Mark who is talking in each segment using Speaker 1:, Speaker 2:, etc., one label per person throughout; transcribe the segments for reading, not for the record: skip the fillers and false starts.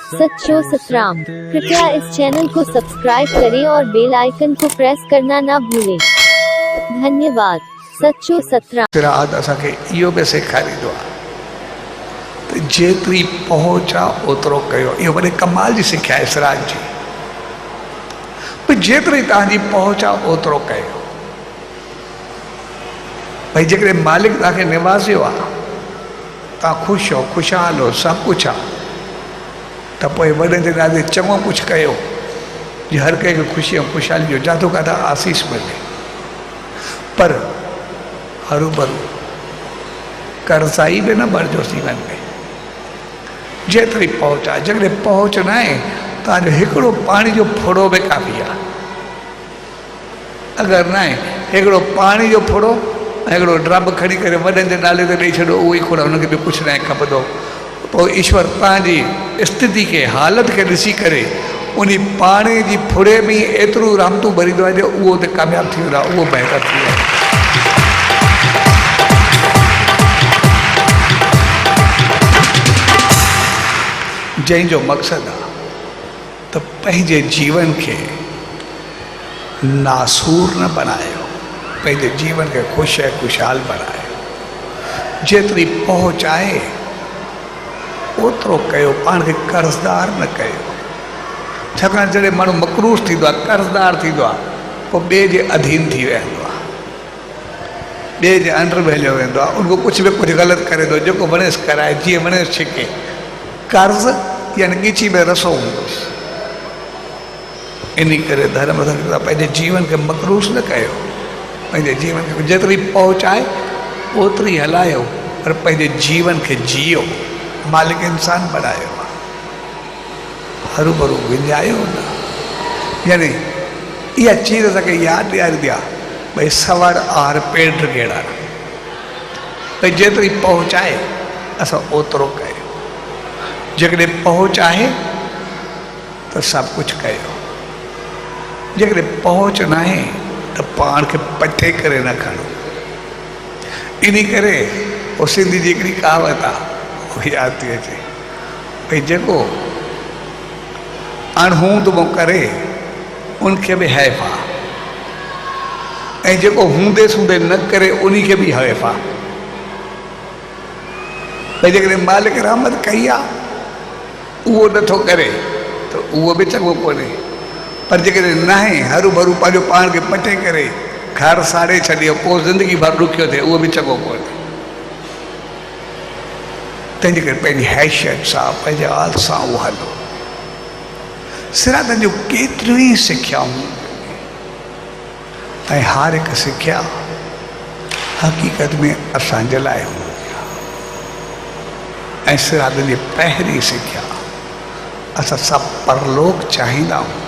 Speaker 1: सच्चो सतराम। कृपया इस चैनल को सब्सक्राइब करें और बेल आइकन को प्रेस करना ना भूलें। धन्यवाद। सच्चो सतराम।
Speaker 2: सिराद असांखे इहो बि सेखारींदो आहे त जेतिरी पहुच आहे ओतिरो कयो। इहो वॾे कमाल जी सिख्या आहे सिराज जी। भई जेतिरी तव्हांजी पहुच आहे ओतिरो कयो। भई जेकॾहिं मालिक तव्हांखे निवाज़ियो आहे, तव्हां ख़ुशि हो, ख़ुशहाल हो, सभु कुझु आहे, त पोइ वॾनि जे नाले चङो कुझु कयो जीअं हर कंहिंखे ख़ुशी ऐं ख़ुशहाली जो जाथो काथा आसीस मिले। पर हरू भरू कर्ज़ाई बि न भरिजो जीवन में। जेतिरी पहुच आहे, जेकॾहिं पहुच न आहे तव्हांजो हिकिड़ो पाणी जो फुड़ो बि काफ़ी आहे। अगरि न आहे हिकिड़ो पाणी जो फुड़ो ऐं हिकिड़ो ड्रम खणी करे वॾनि जे नाले ते ॾेई छॾो, उहो ई खोड़, हुनखे बि कुझु न आहे खपंदो। पोइ ईश्वर तव्हांजी स्थिति खे, हालत खे ॾिसी करे उन पाणी जी फुड़े में एतिरो रहमतूं भरींदो आहे जो उहो त कामयाबु थी वेंदो आहे, उहो बहितर थी वेंदो आहे। जंहिंजो मक़सदु आहे त पंहिंजे जीवन खे नासूर न बनायो, पंहिंजे जीवन खे ख़ुशि ऐं ख़ुशहाल बनायो। जेतिरी पहुच आहे ओतिरो कयो, पाण खे कर्ज़दार न कयो। छाकाणि जॾहिं माण्हू मक़रूज़ थींदो आहे, कर्ज़दार थींदो आहे, पोइ ॿिए जे अधीन थी वेंदो आहे, ॿिए जे अंडर में हलियो वेंदो आहे। उनको कुझु बि कुझु ग़लति करे थो, जेको वणेसि कराए, जीअं वणेसि छिके। कर्ज़ यानी ॻिची में रसो हूंदुसि। इन करे धर्म पंहिंजे जीवन खे मक़रूज़ न कयो। पंहिंजे जीवन खे जेतिरी पहुच आहे ओतिरी हलायो, पर पंहिंजे जीवन खे जियो। मालिक इंसान बनायो आहे, हरू भरू विञायो न। यानी इहा चीज़ असांखे यादि ॾियारींदी आहे, भई सवड़ आर पेड़ गेड़ा। भई जेतिरी पहुच आहे असां ओतिरो कयो। जेकॾहिं पहुच आहे त सभु कुझु कयो। जेकॾहिं पहुच न आहे त पाण खे पटे करे न खणो। इन करे उहो सिंधी जी हिकिड़ी कहावत आहे, उहो यादि थी अचे, भई जेको अणहूंदो करे उनखे बि हैफ़ आहे, ऐं जेको हूंदे सूंदे न करे उन खे बि हैफ़ आहे। भई जेकॾहिं मालिक रहमत कई आहे, उहो नथो करे त उहो बि चङो कोन्हे। पर जेकॾहिं न आहे, हरू भरू पंहिंजो पाण खे पटे करे घर साड़े छॾियो, पोइ ज़िंदगी भर ॾुखियो थिए, उहो बि चङो कोन्हे। तंहिंजे करे पंहिंजी हैसियत सां, पंहिंजे हाल सां उहो हलो। सिरादनि जूं केतिरियूं ई सिख्याऊं, ऐं हर हिकु सिख्या हक़ीक़त में असांजे लाइ हूंदी आहे। ऐं सिरादनि जी पहिरीं सिख्या, असां सभु परलोक चाहींदा आहियूं,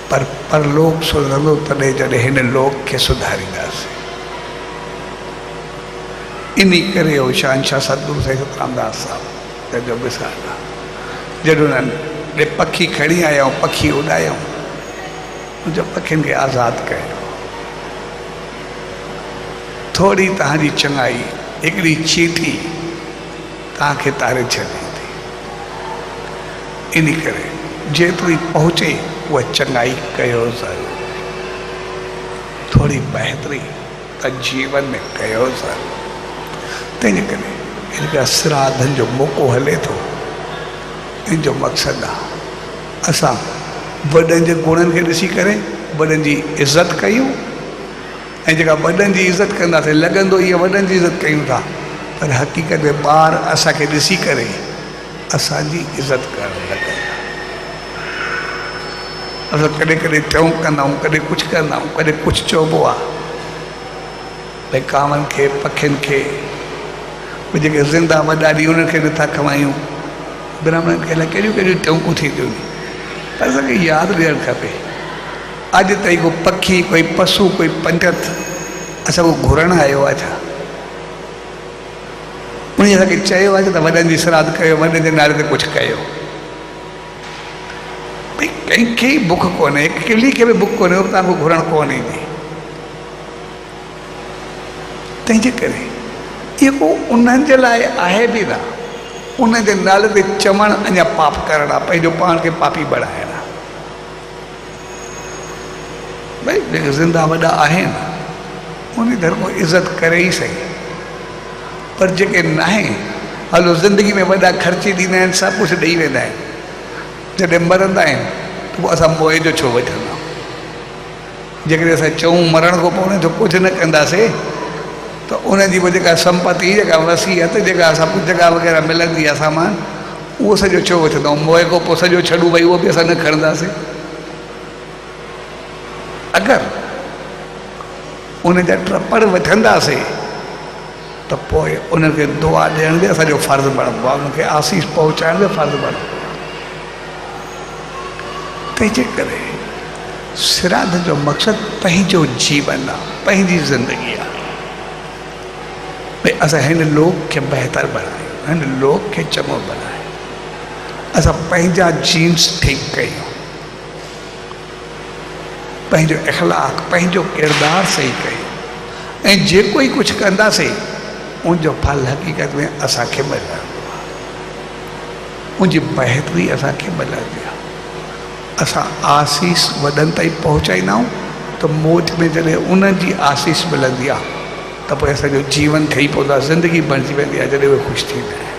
Speaker 2: पर परलोक सुधरंदो तॾहिं जॾहिं हिन लोक खे सुधारींदासीं। इन करे हो शहंशाह सतगुरु साईं सतरामदास साहिबु जंहिंजो मिसाल आहे, जॾहिं उन्हनि पखी खणी आया ऐं पखी उॾायूं, मुंहिंजो पखियुनि खे आज़ादु कयो। थोरी तव्हांजी चङाई, हिकिड़ी चीटी तव्हांखे तारे छॾींदी। इन करे जेतिरी पहुचे उहा चङाई कयो ज़रूरु, थोरी बहितरी त जीवन में कयो ज़रूरु। तंहिंजे करे हिन करे सिराधनि जो मौक़ो हले थो। इन जो मक़सदु आहे असां वॾनि जे गुणनि खे ॾिसी करे वॾनि जी इज़त कयूं, ऐं जेका वॾनि जी इज़त कंदासीं लॻंदो ईअं वॾनि जी इज़त कयूं था, पर हक़ीक़त में ॿार असांखे ॾिसी करे असांजी इज़त करणु लॻंदा। असां कॾहिं कॾहिं चऊं कंदा आहियूं, कॾहिं कुझु कंदा आहियूं, कॾहिं कुझु चइबो आहे। भई कांवनि खे, पखियुनि खे, भई जेके ज़िंदा वॾा ॾी उन्हनि खे नथा खवायूं, ब्राह्मणनि खे अलाए कहिड़ियूं कहिड़ियूं टऊं थींदियूं। पर असांखे यादि ॾियणु खपे, अॼु ताईं को पखी, कोई पशु, कोई पंडित असांखो घुरणु आयो आहे छा? उन असांखे चयो आहे त वॾनि जी श्राद्ध कयो, वॾनि जे नाले ते कुझु कयो। भई कंहिंखे ई बुख कोन्हे, किली खे बि बुख कोन्हे, उहो तव्हांखो घुरणु कोन ईंदी। तंहिंजे करे इहो को उन्हनि जे लाइ आहे बि न, उन जे नाले ते चवणु अञा पाप करणु आहे, पंहिंजो पाण खे पापी बणाइणु आहे। भई जेके ज़िंदा वॾा आहिनि उन धर्म को इज़त करे ई सही, पर जेके न आहिनि हलो ज़िंदगी में वॾा ख़र्ची ॾींदा आहिनि, सभु कुझु ॾेई वेंदा आहिनि, जॾहिं मरंदा आहिनि त पोइ असां मोए जो छो वठंदा? जेकॾहिं असां चऊं मरण खां पोइ उन जो कुझु न कंदासीं त उनजी पोइ जेका संपत्ति, जेका वसीयत, जेका सभु जॻह वग़ैरह मिलंदी आहे सामान, उहो सॼो छो वठंदा? मोए खां पोइ सॼो छॾूं भई उहो बि असां न खणंदासीं। अगरि उन जा ट्रपड़ वठंदासीं त पोइ उनखे दुआ ॾियण बि असांजो फ़र्ज़ु बणंदो आहे, उनखे आसीस पहुचाइण बि फ़र्ज़ु बणंदो आहे। तंहिंजे करे श्राद्ध जो मक़सदु पंहिंजो जीवन आहे, पंहिंजी ज़िंदगी आहे। भई असां हिन लोक खे बहितर बणायूं, हिन लोक खे चङो बणायूं, असां पंहिंजा जीन्स ठीकु कयूं, पंहिंजो इख़लाक़, पंहिंजो किरदारु सही कयूं, ऐं जेको ई कुझु कंदासीं उनजो फल हक़ीक़त में असांखे मिलंदो आहे, उनजी बहितरी असांखे मिलंदी आहे। असां आसीस वॾनि ताईं पहुचाईंदा आहियूं त मौत में जॾहिं उन्हनि जी आसीस मिलंदी आहे त पोइ असांजो जीवन ठही पवंदो आहे, ज़िंदगी बणिजी वेंदी आहे जॾहिं उहे ख़ुशि थींदा आहिनि।